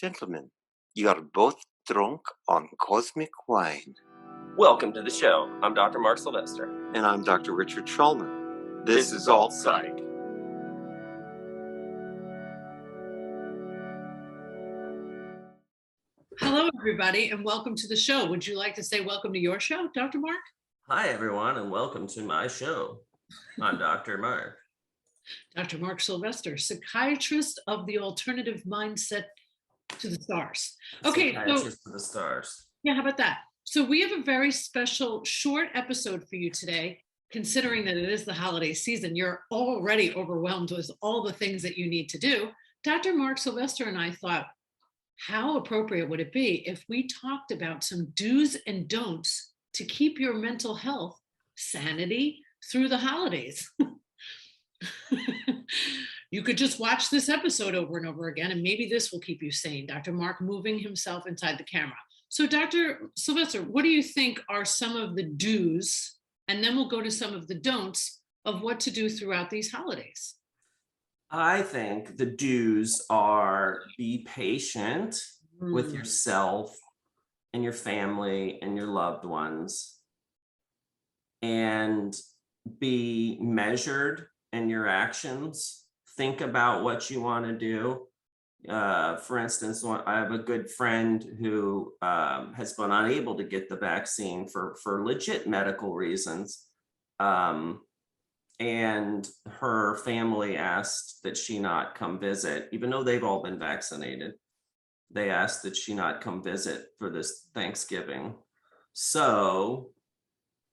Gentlemen, you are both drunk on cosmic wine. Welcome to the show. I'm Dr. Mark Sylvester. And I'm Dr. Richard Schulman. This is Alt Psych. Hello, everybody, and welcome to the show. Would you like to say welcome to your show, Dr. Mark? Hi, everyone, and welcome to my show. I'm Dr. Mark. Dr. Mark Sylvester, psychiatrist of the alternative mindset to the stars. Okay, Psychiatrist to the stars. Yeah, how about that? So we have a very special short episode for you today, considering that it is the holiday season. You're already overwhelmed with all the things that you need to do. Dr. Mark Sylvester and I thought, how appropriate would it be if we talked about some do's and don'ts to keep your mental health sanity through the holidays? You could just watch this episode over and over again, and maybe this will keep you sane. Dr. Mark moving himself inside the camera. So Dr. Sylvester, what do you think are some of the do's, and then we'll go to some of the don'ts of what to do throughout these holidays? I think the do's are be patient with yourself and your family and your loved ones, and be measured in your actions. Think about what you want to do. For instance, I have a good friend who has been unable to get the vaccine for legit medical reasons. And her family asked that she not come visit, even though they've all been vaccinated. They asked that she not come visit for this Thanksgiving. So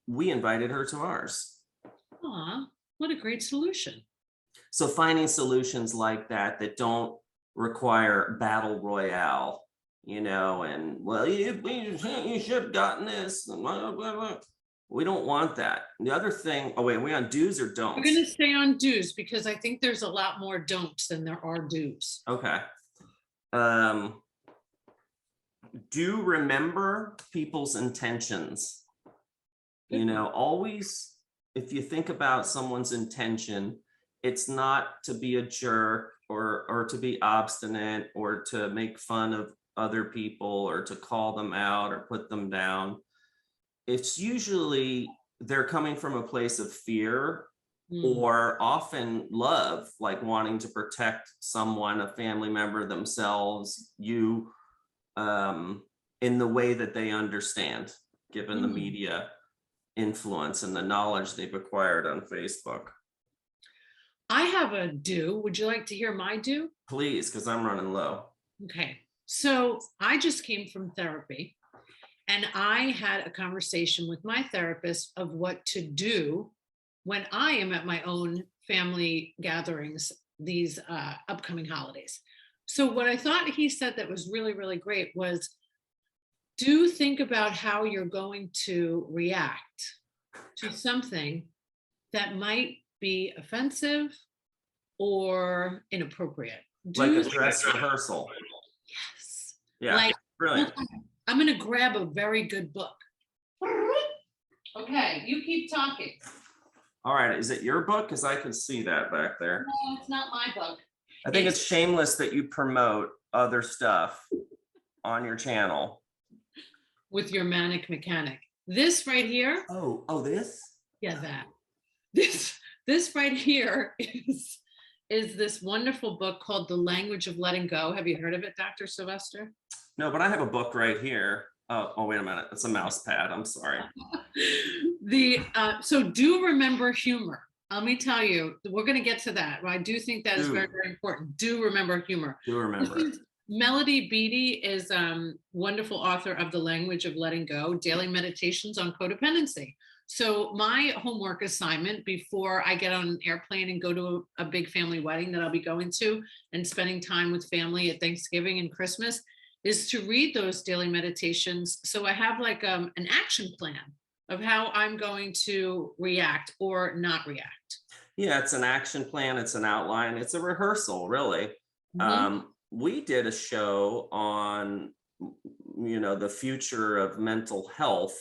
we invited her to ours. Aw, what a great solution. So finding solutions like that don't require battle royale, and well, you should have gotten this. And blah, blah, blah. We don't want that. The other thing, are we on do's or don'ts? We're going to stay on do's because I think there's a lot more don'ts than there are do's. Okay. Do remember people's intentions. Always, if you think about someone's intention, it's not to be a jerk or to be obstinate or to make fun of other people or to call them out or put them down. It's usually they're coming from a place of fear or often love, like wanting to protect someone, a family member, themselves, you, in the way that they understand, given the media influence and the knowledge they've acquired on Facebook. I have a do. Would you like to hear my do? Please, because I'm running low. Okay. So I just came from therapy, and I had a conversation with my therapist of what to do when I am at my own family gatherings these upcoming holidays. So what I thought he said that was really, really great was, do think about how you're going to react to something that might be offensive or inappropriate. Like a dress rehearsal. Yes. Yeah, like, brilliant. I'm going to grab a very good book. Okay, you keep talking. All right, is it your book? Because I can see that back there. No, it's not my book. I think it's shameless that you promote other stuff on your channel. With your manic mechanic. This right here. Oh, this? Yeah, that. This right here is this wonderful book called The Language of Letting Go. Have you heard of it, Dr. Sylvester? No, but I have a book right here. Oh, wait a minute. It's a mouse pad. I'm sorry. So do remember humor. Let me tell you, we're going to get to that. I do think that is very, very important. Do remember humor. Do remember. Melody Beattie is wonderful author of The Language of Letting Go, Daily Meditations on Codependency. So my homework assignment before I get on an airplane and go to a big family wedding that I'll be going to and spending time with family at Thanksgiving and Christmas is to read those daily meditations. So I have like an action plan of how I'm going to react or not react. Yeah, it's an action plan. It's an outline. It's a rehearsal, really. We did a show on, the future of mental health,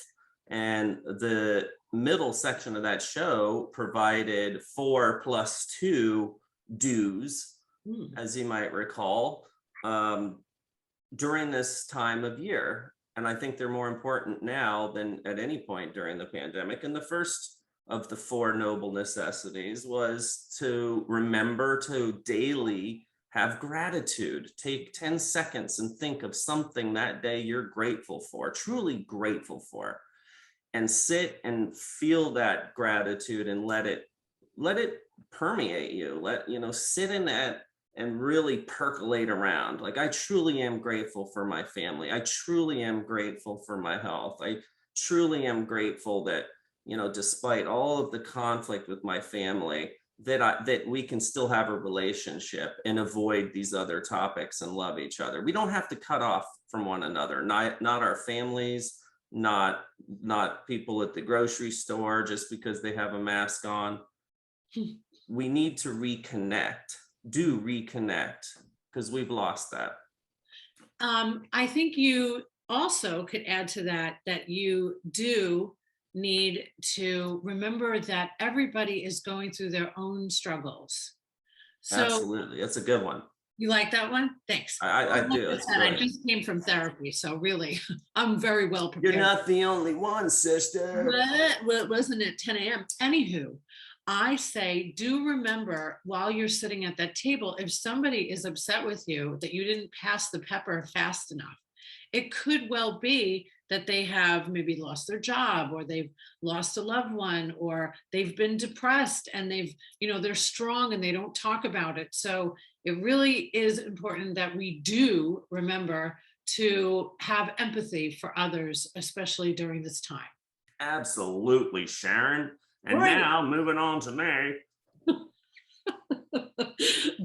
and the middle section of that show provided 4+2 do's, as you might recall. during this time of year. And I think they're more important now than at any point during the pandemic. And the first of the four noble necessities was to remember to daily have gratitude. Take 10 seconds and think of something that day you're grateful for, truly grateful for, and sit and feel that gratitude and let it permeate you. Sit in that and really percolate around. Like, I truly am grateful for my family. I truly am grateful for my health. I truly am grateful that, despite all of the conflict with my family, that we can still have a relationship and avoid these other topics and love each other. We don't have to cut off from one another, not our families, not people at the grocery store just because they have a mask on. We need to reconnect, because we've lost that. I think you also could add to that you do need to remember that everybody is going through their own struggles. So Absolutely. That's a good one. you like that one? Thanks. I do. I just came from therapy, so really, I'm very well prepared. You're not the only one, sister. Well, it wasn't at 10 a.m. Anywho, I say, do remember while you're sitting at that table, if somebody is upset with you that you didn't pass the pepper fast enough, it could well be that they have maybe lost their job, or they've lost a loved one, or they've been depressed and they're strong and they don't talk about it. So it really is important that we do remember to have empathy for others, especially during this time. Absolutely, Sharon. And Right. Now moving on to me.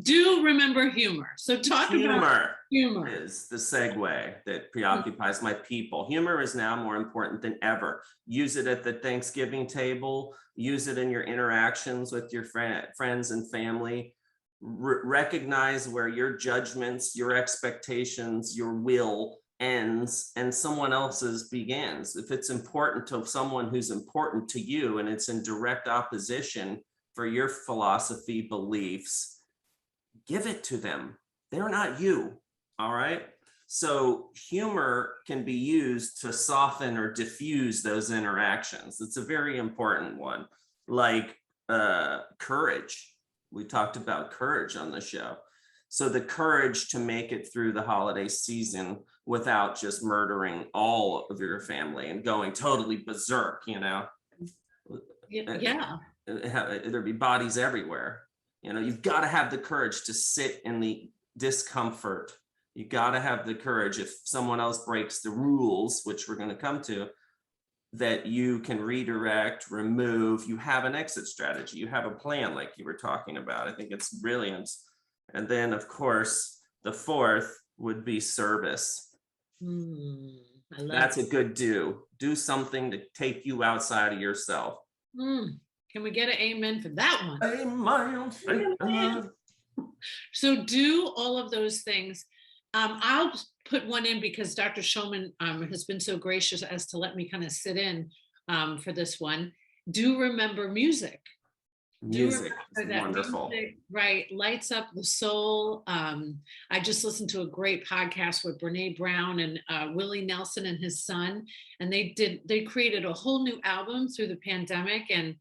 Do remember humor. So talk about humor. Is the segue that preoccupies my people. Humor is now more important than ever. Use it at the Thanksgiving table. Use it in your interactions with your friends and family. Recognize where your judgments, your expectations, your will ends and someone else's begins. If it's important to someone who's important to you and it's in direct opposition for your philosophy, beliefs, give it to them. They're not you. All right. So humor can be used to soften or diffuse those interactions. It's a very important one. Like courage. We talked about courage on the show. So the courage to make it through the holiday season without just murdering all of your family and going totally berserk, Yeah. There'd be bodies everywhere. You've got to have the courage to sit in the discomfort. You got to have the courage, if someone else breaks the rules, which we're going to come to, that you can redirect, remove. You have an exit strategy. You have a plan, like you were talking about. I think it's brilliant. And then, of course, the fourth would be service. That's a good do. Do something to take you outside of yourself. Can we get an amen for that one? Amen. So do all of those things. I'll put one in because Dr. Schulman has been so gracious as to let me kind of sit in for this one. Do remember music. Music is wonderful. Music, right, lights up the soul. I just listened to a great podcast with Brene Brown and Willie Nelson and his son, and they created a whole new album through the pandemic, and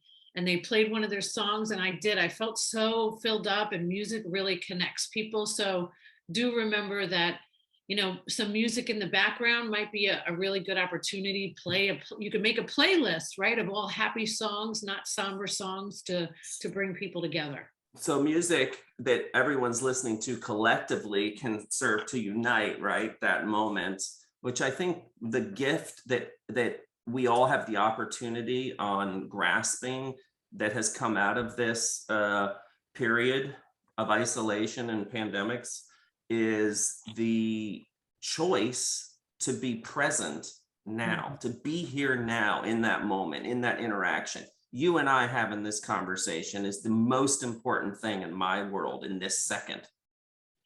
they played one of their songs, and I felt so filled up, and music really connects people. So do remember that, some music in the background might be a really good opportunity. You can make a playlist, right, of all happy songs, not somber songs, to bring people together. So music that everyone's listening to collectively can serve to unite, right, that moment, which I think the gift that we all have the opportunity on grasping that has come out of this period of isolation and pandemics is the choice to be present now, to be here now in that moment, in that interaction. You and I having this conversation is the most important thing in my world in this second.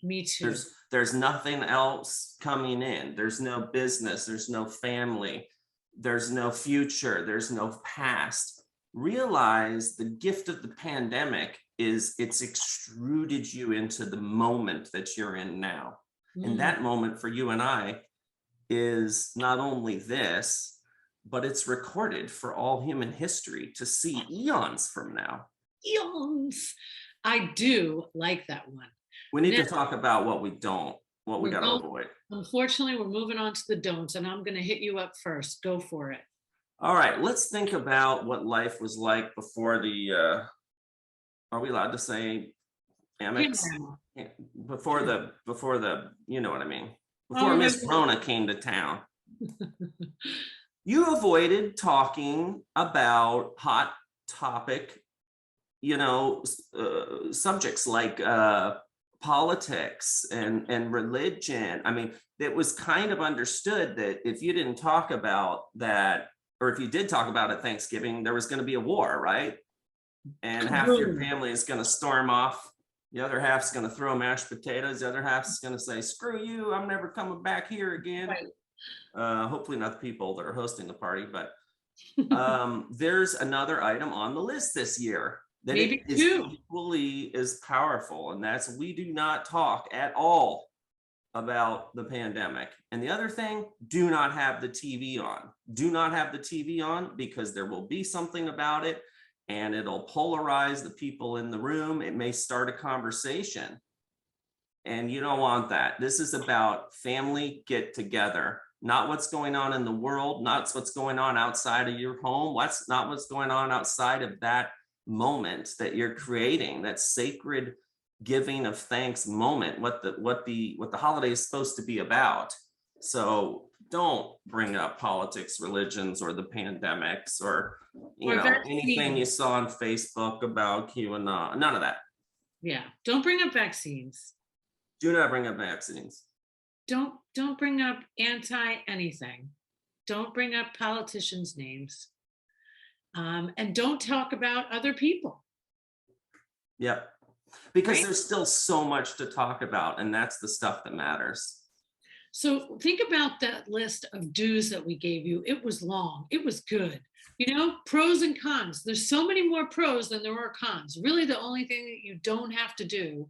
Me too. There's nothing else coming in. There's no business, there's no family, there's no future, there's no past. Realize the gift of the pandemic is it's extruded you into the moment that you're in now. And that moment for you and I is not only this, but it's recorded for all human history to see eons from now. Eons. I do like that one. We need Now, to talk about what we got to avoid. Unfortunately, we're moving on to the don'ts, and I'm going to hit you up first. Go for it. All right, let's think about what life was like before the, are we allowed to say Amex? Before the, you know what I mean? Before Miss Rona came to town. You avoided talking about hot topic, subjects like politics and religion. I mean, it was kind of understood that if you didn't talk about that, or if you did talk about it Thanksgiving, there was going to be a war, right? And half your family is going to storm off. The other half's going to throw mashed potatoes. The other half's going to say, screw you, I'm never coming back here again. Right. Hopefully not the people that are hosting the party, but there's another item on the list this year that is equally as powerful, and that's we do not talk at all about the pandemic. And the other thing, do not have the TV on. Do not have the TV on, because there will be something about it and it'll polarize the people in the room. It may start a conversation, and you don't want that. This is about family get together, not what's going on in the world, not what's going on outside of your home, not what's going on outside of that moment that you're creating, that sacred giving of thanks moment, what the holiday is supposed to be about. So don't bring up politics, religions, or the pandemics, or anything you saw on Facebook about QAnon. None of that. Yeah, don't bring up vaccines. Do not bring up vaccines. Don't bring up anything. Don't bring up politicians' names. And don't talk about other people. Yep. Because there's still so much to talk about, and that's the stuff that matters. So think about that list of do's that we gave you. It was long. It was good. Pros and cons. There's so many more pros than there are cons. Really, the only thing that you don't have to do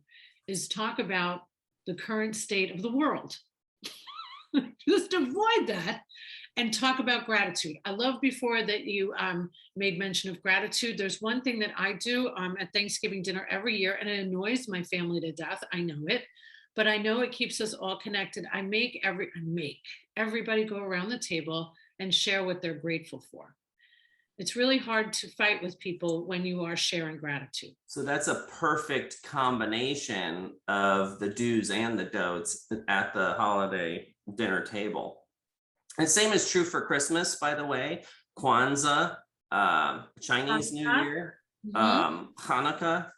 is talk about the current state of the world. Just avoid that and talk about gratitude. I love before that you made mention of gratitude. There's one thing that I do at Thanksgiving dinner every year, and it annoys my family to death. I know it, but I know it keeps us all connected. I make everybody go around the table and share what they're grateful for. It's really hard to fight with people when you are sharing gratitude. So that's a perfect combination of the do's and the don'ts at the holiday dinner table. And same is true for Christmas, by the way. Kwanzaa, Chinese New Year, Hanukkah,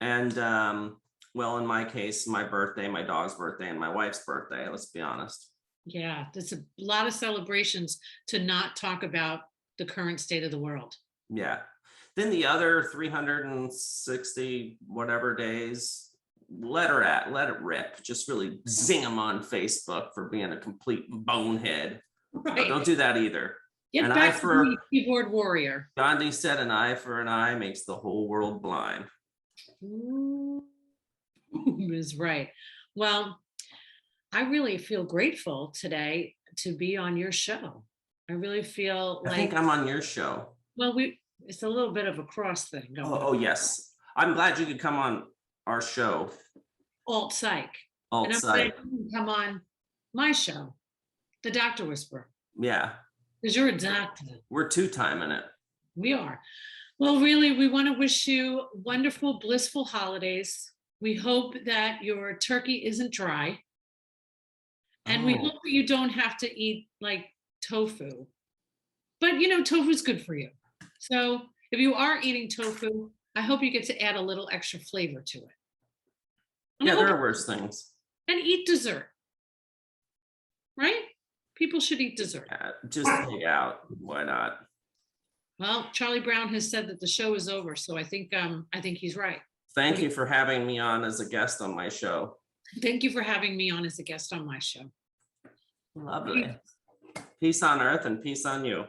and well, in my case, my birthday, my dog's birthday, and my wife's birthday, let's be honest. Yeah, there's a lot of celebrations to not talk about the current state of the world. Yeah. Then the other 360 whatever days, let it rip. Just really zing them on Facebook for being a complete bonehead. Right. Don't do that either. Get back to the keyboard warrior. Gandhi said an eye for an eye makes the whole world blind. Is right. Well, I really feel grateful today to be on your show. I really feel I think I'm on your show. Well, it's a little bit of a cross thing. Oh, yes. I'm glad you could come on our show. Alt Psych. Alt Psych. Come on my show, The Doctor Whisperer. Yeah. Because you're a doctor. We're two-timing it. We are. Well, really, we want to wish you wonderful, blissful holidays. We hope that your turkey isn't dry. And we hope that you don't have to eat like tofu. But tofu is good for you. So if you are eating tofu, I hope you get to add a little extra flavor to it. Yeah, there are worse things. And eat dessert. Right? People should eat dessert. Yeah, just pig out. Why not? Well, Charlie Brown has said that the show is over, so I think he's right. Thank you for having me on as a guest on my show. Thank you for having me on as a guest on my show. Lovely. Peace on earth and peace on you.